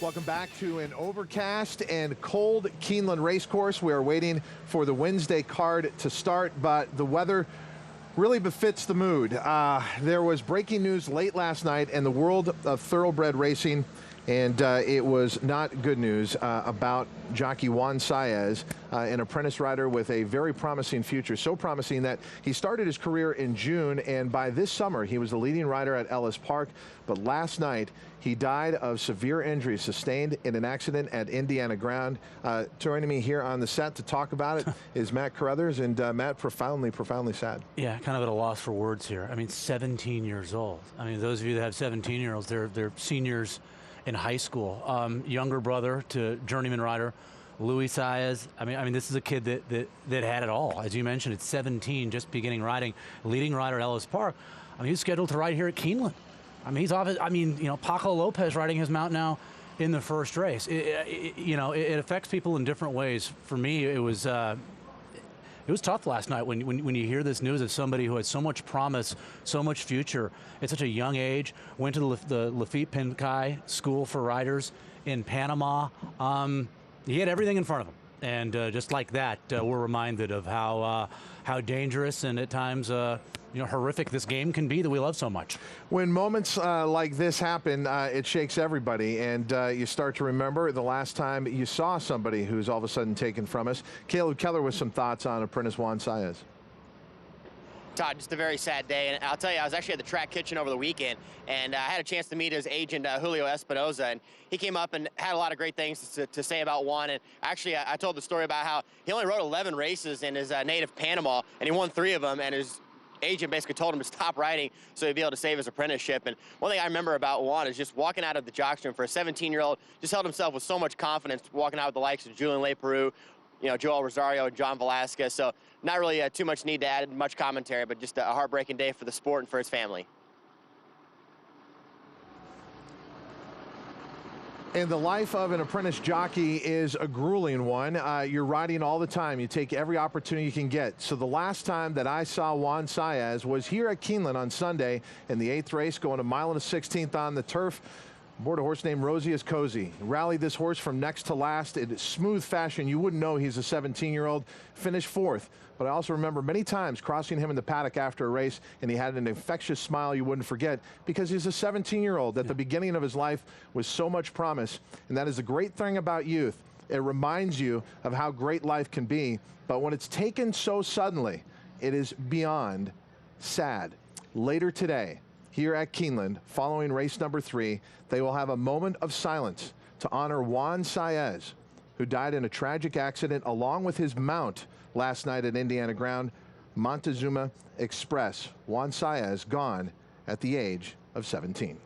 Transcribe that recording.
Welcome back to an overcast and cold Keeneland Racecourse. We are waiting for the Wednesday card to start, but the weather really befits the mood. There was breaking news late last night in the world of thoroughbred racing, and it was not good news about Jockey Juan Saez, an apprentice rider with a very promising future. So promising that he started his career in June, and by this summer he was the leading rider at Ellis Park. But last night he died of severe injuries sustained in an accident at Indiana Ground. Joining me here on the set to talk about it is Matt Carothers, and Matt, profoundly sad. Yeah, kind of at a loss for words here. I mean, 17 years old. I mean, those of you that have 17-year-olds, they're seniors in high school. Younger brother to journeyman rider Louis Saez. I mean, this is a kid that had it all. As you mentioned, at 17, just beginning riding, leading rider at Ellis Park. I mean, he's scheduled to ride here at Keeneland. I mean, he's off. I mean, you know, Paco Lopez riding his mount now in the first race. It affects people in different ways. For me, it was tough last night when you hear this news of somebody who had so much promise, so much future at such a young age. Went to the Lafitte Pinkai School for Riders in Panama. He had everything in front of him, and just like that, we're reminded of how dangerous and at times horrific this game can be that we love so much. When moments like this happen, it shakes everybody, and you start to remember the last time you saw somebody who's all of a sudden taken from us. Caleb Keller with some thoughts on apprentice Juan Saez. Todd, just a very sad day, and I'll tell you, I was actually at the track kitchen over the weekend, and I had a chance to meet his agent, Julio Espinoza, and he came up and had a lot of great things to say about Juan. And actually, I told the story about how he only rode 11 races in his native Panama, and he won 3 of them, and his agent basically told him to stop riding so he'd be able to save his apprenticeship. And one thing I remember about Juan is just walking out of the jock room for a 17-year-old, just held himself with so much confidence, walking out with the likes of Julian Leperoux, Joel Rosario, and John Velasquez. So not really too much need to add much commentary, but just a heartbreaking day for the sport and for his family. And the life of an apprentice jockey is a grueling one. You're riding all the time. You take every opportunity you can get. So the last time that I saw Juan Saez was here at Keeneland on Sunday in the 8th race, going a mile and a 16th on the turf. Aboard a horse named Rosius Cozy. Rallied this horse from next to last in smooth fashion. You wouldn't know he's a 17-year-old. Finished 4th. But I also remember many times crossing him in the paddock after a race, and he had an infectious smile you wouldn't forget, because he's a 17-year-old. At the beginning of his life was so much promise. And that is the great thing about youth. It reminds you of how great life can be. But when it's taken so suddenly, it is beyond sad. Later today, here at Keeneland, following race number 3, they will have a moment of silence to honor Juan Saez, who died in a tragic accident along with his mount last night at Indiana Ground. Montezuma Express. Juan Saez gone at the age of 17.